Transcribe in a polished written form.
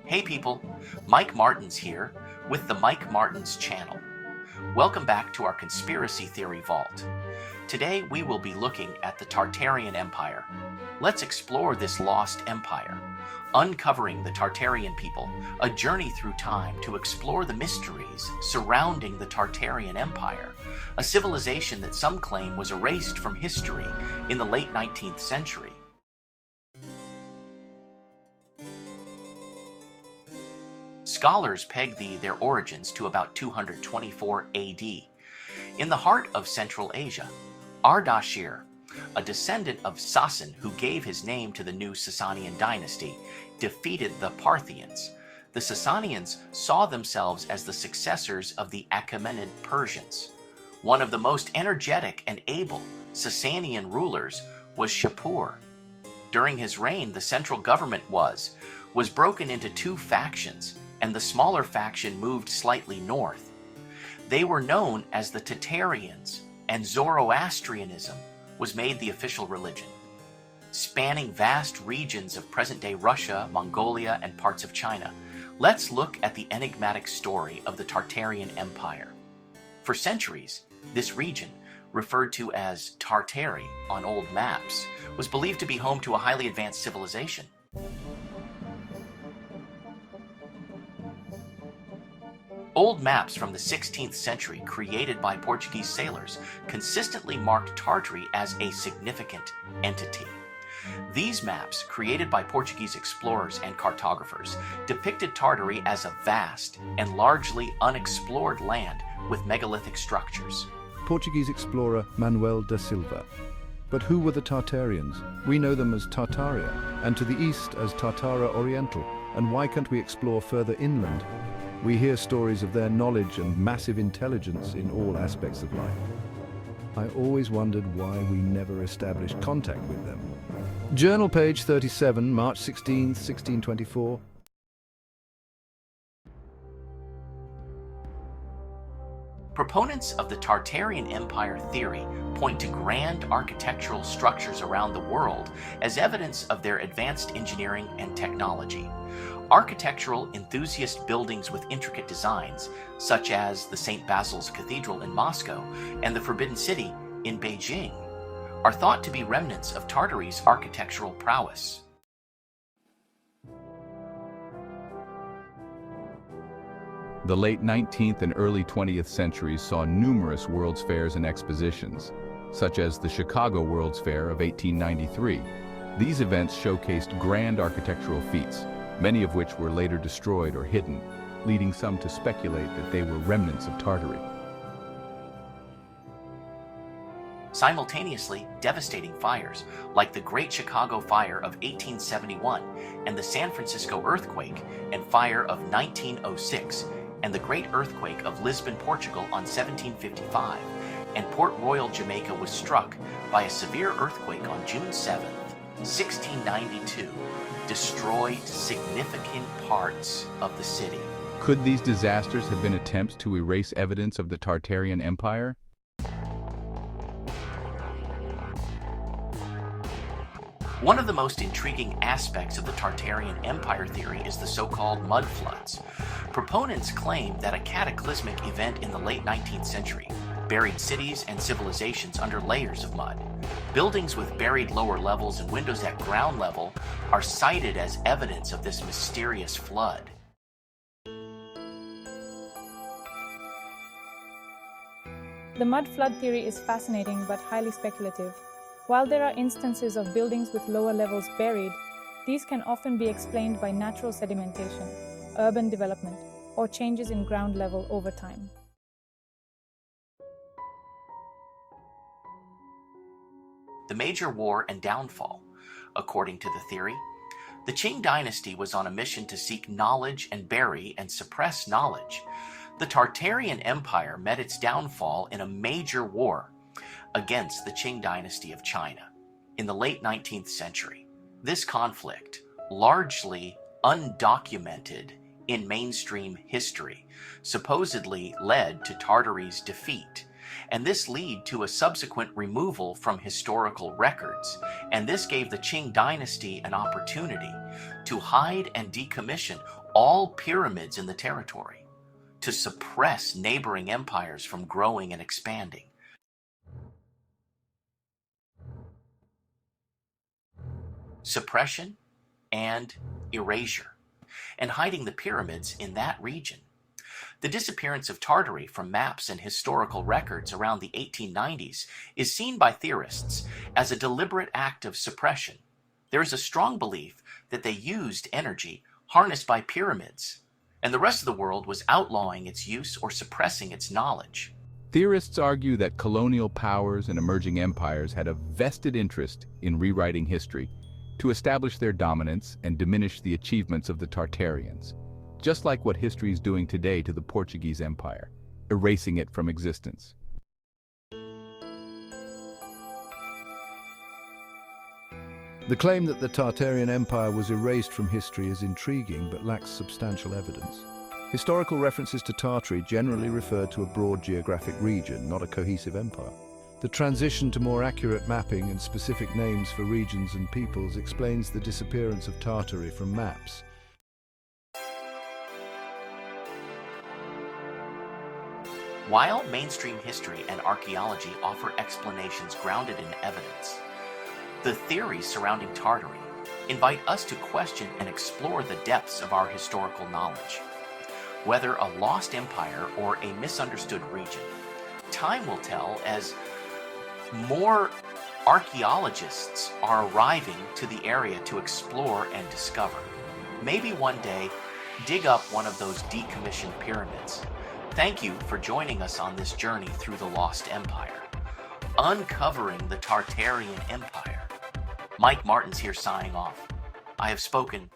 Hey people, Mike Martins here with the Mike Martins channel. Welcome back to our Conspiracy Theory Vault. Today we will be looking at the Tartarian Empire. Let's explore this lost empire, uncovering the Tartarian people, a journey through time to explore the mysteries surrounding the Tartarian Empire, a civilization that some claim was erased from history in the late 19th century. Scholars peg their origins to about 224 AD. In the heart of Central Asia, Ardashir, a descendant of Sasan who gave his name to the new Sasanian dynasty, defeated the Parthians. The Sasanians saw themselves as the successors of the Achaemenid Persians. One of the most energetic and able Sasanian rulers was Shapur. During his reign, the central government was broken into two factions, and the smaller faction moved slightly north. They were known as the Tartarians, and Zoroastrianism was made the official religion. Spanning vast regions of present-day Russia, Mongolia, and parts of China, let's look at the enigmatic story of the Tartarian Empire. For centuries, this region, referred to as Tartari on old maps, was believed to be home to a highly advanced civilization. Old maps from the 16th century created by Portuguese sailors consistently marked Tartary as a significant entity. These maps, created by Portuguese explorers and cartographers, depicted Tartary as a vast and largely unexplored land with megalithic structures. Portuguese explorer Manuel da Silva. But who were the Tartarians? We know them as Tartaria, and to the east as Tartara Oriental. And why can't we explore further inland? We hear stories of their knowledge and massive intelligence in all aspects of life. I always wondered why we never established contact with them. Journal page 37, March 16, 1624. Proponents of the Tartarian Empire theory point to grand architectural structures around the world as evidence of their advanced engineering and technology. Architectural enthusiast buildings with intricate designs, such as the St. Basil's Cathedral in Moscow and the Forbidden City in Beijing, are thought to be remnants of Tartary's architectural prowess. The late 19th and early 20th centuries saw numerous World's Fairs and expositions, such as the Chicago World's Fair of 1893. These events showcased grand architectural feats, many of which were later destroyed or hidden, leading some to speculate that they were remnants of Tartary. Simultaneously, devastating fires, like the Great Chicago Fire of 1871 and the San Francisco earthquake and fire of 1906, and the Great Earthquake of Lisbon, Portugal on 1755, and Port Royal, Jamaica was struck by a severe earthquake on June 7, 1692, destroyed significant parts of the city. Could these disasters have been attempts to erase evidence of the Tartarian Empire? One of the most intriguing aspects of the Tartarian Empire theory is the so-called mud floods. Proponents claim that a cataclysmic event in the late 19th century buried cities and civilizations under layers of mud. Buildings with buried lower levels and windows at ground level are cited as evidence of this mysterious flood. The mud flood theory is fascinating but highly speculative. While there are instances of buildings with lower levels buried, these can often be explained by natural sedimentation, urban development, or changes in ground level over time. The major war and downfall. According to the theory, the Qing dynasty was on a mission to seek knowledge and bury and suppress knowledge. The Tartarian Empire met its downfall in a major war against the Qing dynasty of China in the late 19th century. This conflict, largely undocumented in mainstream history, supposedly led to Tartary's defeat, and this led to a subsequent removal from historical records, and this gave the Qing dynasty an opportunity to hide and decommission all pyramids in the territory to suppress neighboring empires from growing and expanding. Suppression and erasure, and hiding the pyramids in that region. The disappearance of Tartary from maps and historical records around the 1890s is seen by theorists as a deliberate act of suppression. There is a strong belief that they used energy harnessed by pyramids, and the rest of the world was outlawing its use or suppressing its knowledge. Theorists argue that colonial powers and emerging empires had a vested interest in rewriting history to establish their dominance and diminish the achievements of the Tartarians, just like what history is doing today to the Portuguese Empire, erasing it from existence. The claim that the Tartarian Empire was erased from history is intriguing but lacks substantial evidence. Historical references to Tartary generally refer to a broad geographic region, not a cohesive empire. The transition to more accurate mapping and specific names for regions and peoples explains the disappearance of Tartary from maps. While mainstream history and archaeology offer explanations grounded in evidence, the theories surrounding Tartary invite us to question and explore the depths of our historical knowledge. Whether a lost empire or a misunderstood region, time will tell as more archaeologists are arriving to the area to explore and discover. Maybe one day, dig up one of those decommissioned pyramids. Thank you for joining us on this journey through the Lost Empire, uncovering the Tartarian Empire. Mike Martins here signing off. I have spoken.